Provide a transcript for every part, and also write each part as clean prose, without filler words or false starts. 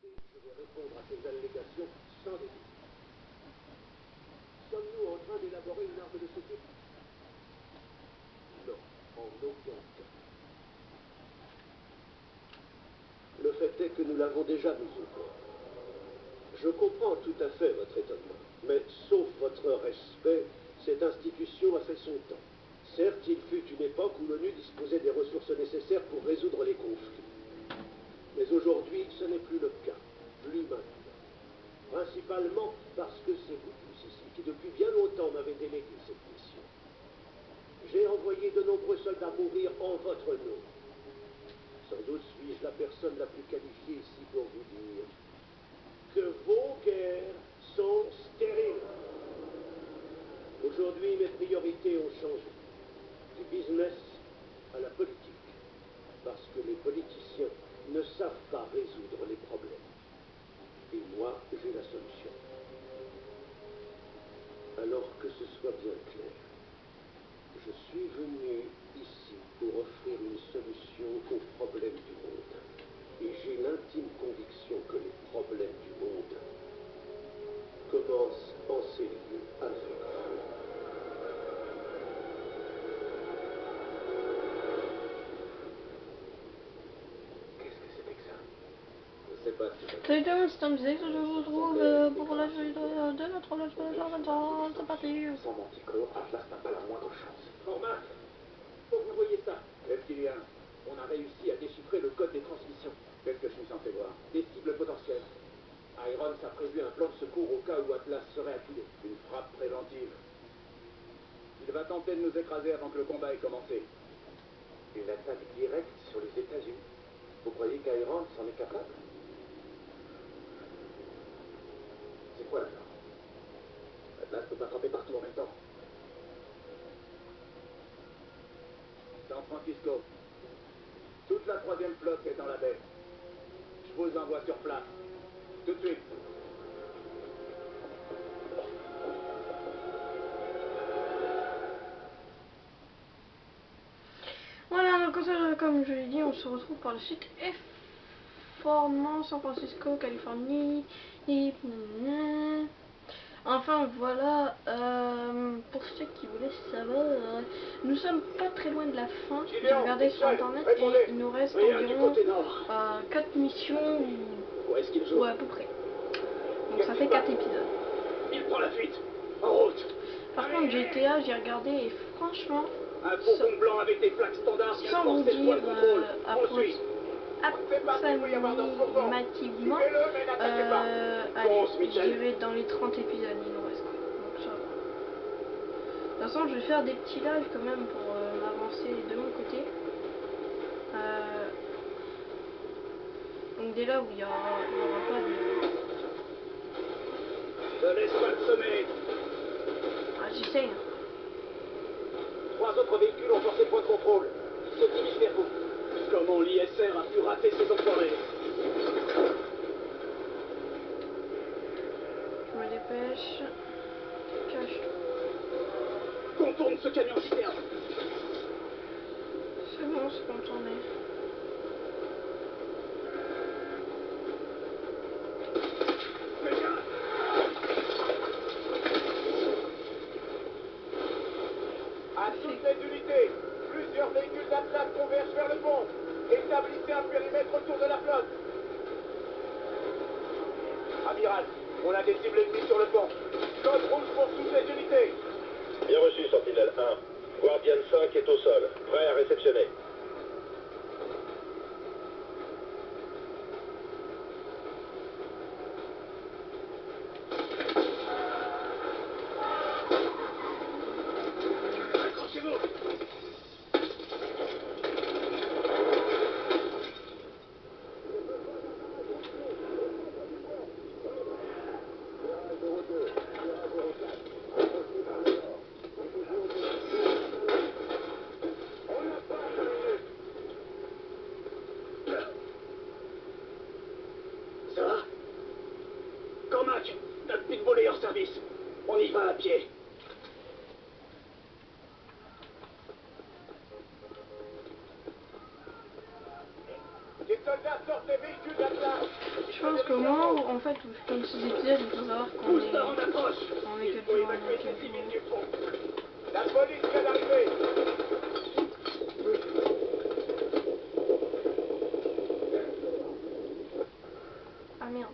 Je vais répondre à ces allégations sans début. Sommes-nous en train d'élaborer une arme de ce type? Non, en aucun cas. Le fait est que nous l'avons déjà mis au point. Je comprends tout à fait votre étonnement, mais sauf votre respect, cette institution a fait son temps. Certes, il fut une époque où l'ONU disposait des ressources nécessaires pour résoudre les conflits. Mais aujourd'hui, ce n'est plus le cas. Plus maintenant. Principalement parce que c'est vous tous ici qui depuis bien longtemps m'avez délégué cette mission. J'ai envoyé de nombreux soldats mourir en votre nom. Sans doute suis-je la personne la plus qualifiée ici pour vous dire que vos guerres sont stériles. Aujourd'hui, mes priorités ont changé. Du business à la politique. Parce que les politiciens ne savent pas résoudre les problèmes. Et moi, j'ai la solution. Alors que ce soit bien clair, je suis venu ici pour offrir une solution aux problèmes du monde. Et j'ai l'intime conviction que les problèmes du monde commencent en ces lieux avec vous. Qu'est-ce que c'était que ça? Je sais pas si ça... Salut tout le monde, c'est Tom Disais, je vous retrouve pour la suite de notre Let's Play Vincent, c'est parti. Sans manticore, Atlas n'a pas la moindre chance. Cormac, faut que vous voyez ça. Qu'est-ce qu'il y a? On a réussi à déchiffrer le code des transmissions. Qu'est-ce que je suis censé voir? Des cibles potentielles. Irons a prévu un plan de secours au cas où Atlas serait acculé. Une frappe préventive. Il va tenter de nous écraser avant que le combat ait commencé. Une attaque directe sur les États-Unis. Vous croyez qu'Irons en est capable? C'est quoi le plan? Atlas ne peut pas frapper partout en même temps. San Francisco. Toute la 3e flotte est dans la baie. Je vous envoie sur place. Tout de suite. Voilà, donc comme je l'ai dit, on se retrouve par le site F-Formant, San Francisco, Californie. Et... Enfin voilà, pour ceux qui voulaient savoir, nous sommes pas très loin de la fin. J'ai regardé sur internet et il nous reste environ 4 missions, ou à peu près. Donc ça fait 4 épisodes. Il prend la fuite. En route. Par contre GTA, j'ai regardé et franchement, Un faucon blanc avec des plaques standards vient de sans vous forcer le point dire de contrôle. Approximativement, allez, je dirais dans les 30 épisodes il nous reste. Donc ça va. De toute façon, je vais faire des petits lives quand même pour m'avancer de mon côté. Donc dès là où il y aura pas de... Ne laisse pas le sommet. Ah, j'essaye. 3 autres véhicules ont forcé le point de contrôle. Ils se dirigent vers vous. Comment l'ISR a pu rater ces enfoirés? Je me dépêche. Cache-toi. Contourne ce camion citerne. C'est bon, c'est contourné. À toutes les unités, plusieurs véhicules d'Atlas convergent vers le pont. Établissez un périmètre autour de la flotte. Amiral, on a des cibles ennemies sur le pont. Code rouge pour toutes les unités. Bien reçu, Sentinelle 1. Guardian 5 est au sol, prêt à réceptionner. Accrochez-vous. Ça va? Cormac, notre pitbull est hors service. On y va à pied. Les soldats sortent des véhicules d'Atlas. Je pense qu'au moment où, en fait, où je tourne ces épisodes, il faut savoir qu'on est quel jour, on est quel jour. La police vient d'arriver. Ah merde.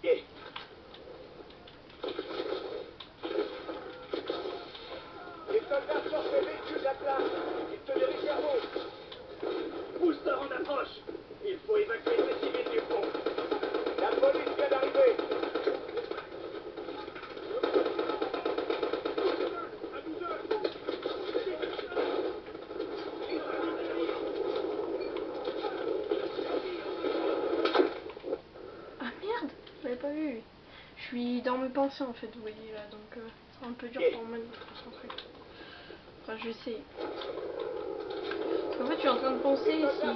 Yeah. Les soldats sortent les véhicules de la place. Ils se dirigent vers vous. Booster en approche. Il faut évacuer ces civils du pont. La police vient d'arriver. Ah merde, je l'avais pas vu. Je suis dans mes pensées en fait, vous voyez là, donc c'est un peu dur pour moi de me concentrer. Enfin, je vais essayer. Parce qu'en fait, je suis en train de penser, si je fais un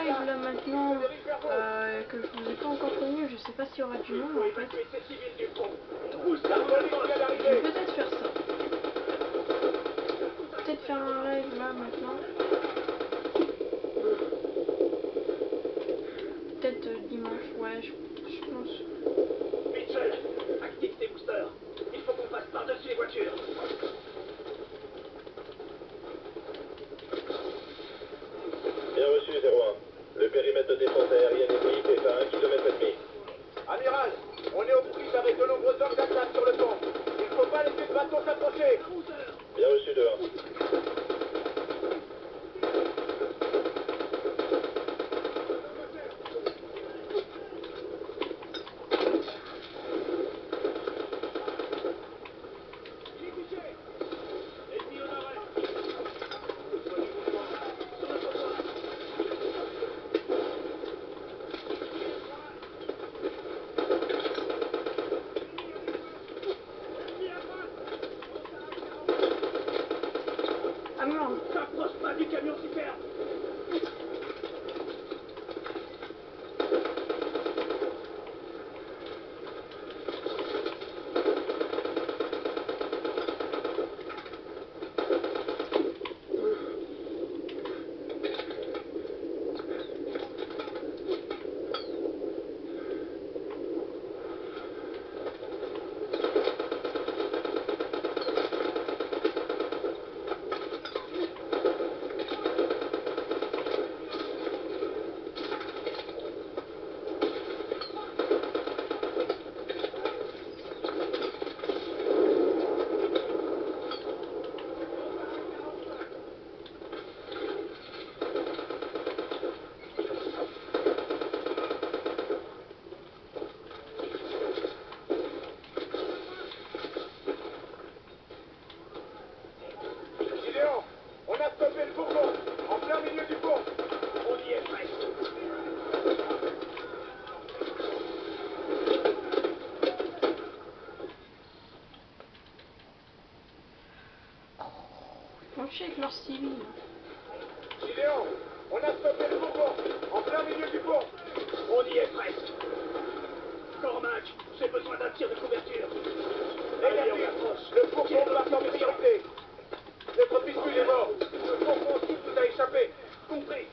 live là maintenant, que je vous ai pas encore connu, je sais pas s'il y aura du monde en fait. Je vais peut-être faire ça. Peut-être faire un live là maintenant. Peut-être dimanche, ouais, je pense. Mitchell, active tes boosters. Il faut qu'on passe par-dessus les voitures. Bien reçu, 01. Le périmètre de défense aérienne ennemie est à 1,5 km. Amiral, on est aux prises avec de nombreux hommes d'attaque sur le pont. Il ne faut pas laisser de bateau s'approcher. Bien reçu, 2-1. Ah merde. S'approche pas du camion citerne. Gideon, on a stoppé le fourgon, en plein milieu du pont. On y est presque. Ils font chier avec leurs civils. Gideon, on a stoppé le fourgon, en plein milieu du pont. On y est presque. Cormac, j'ai besoin d'un tir de couverture. Négatif, le fourgon passe en priorité. Notre piscule est mort. Le fourgon aussi vous a échappé. Compris.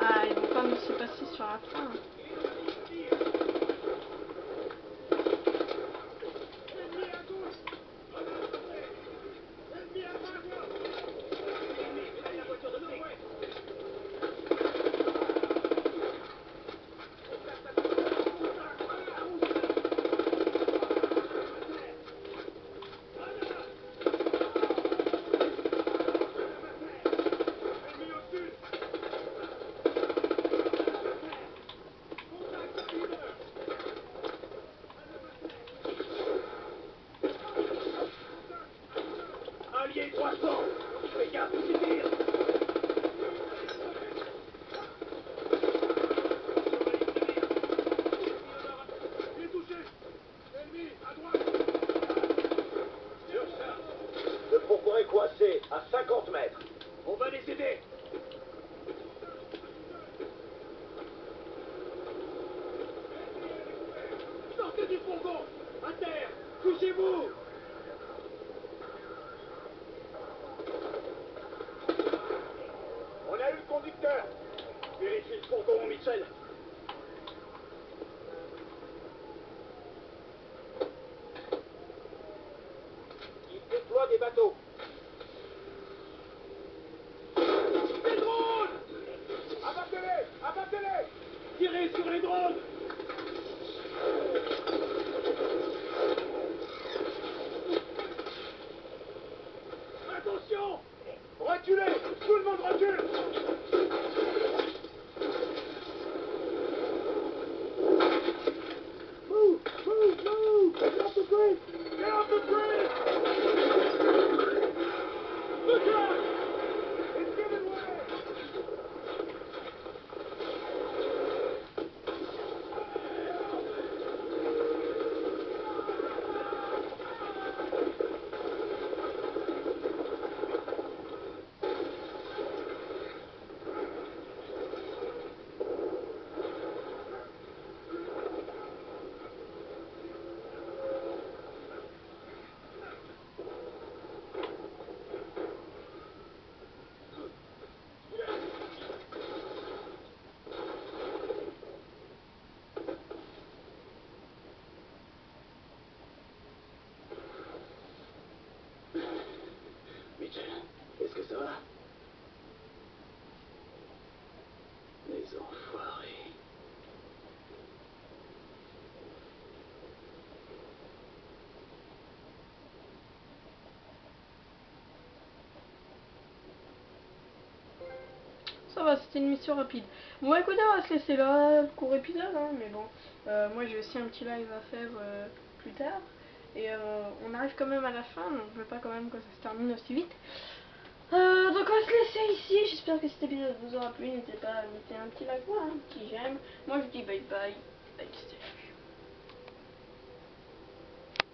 Ah, ils vont pas me laisser passer sur la fin. À 50 mètres. On va les aider. Sortez du fourgon. À terre. Couchez-vous. On a eu le conducteur. Vérifie le fourgon, Mitchell. Il déploie des bateaux. Des drones! Abattez-les! Abattez-les! Tirez sur les drones! Attention! Reculez! Tout le monde recule! Move! Move! Move! Get off the bridge! Get off the bridge! Look out! It's giving way! Mitchell, est-ce que ça va? Les enfoirés. Ça va, c'était une mission rapide. Bon, écoutez, on va se laisser là, court épisode, hein, mais bon. Moi, j'ai aussi un petit live à faire plus tard. Et on arrive quand même à la fin, donc je veux pas quand même que ça se termine aussi vite. Donc on va se laisser ici. J'espère que cet épisode vous aura plu. N'hésitez pas à mettre un petit like, un petit j'aime. Moi, je dis bye bye. Bye,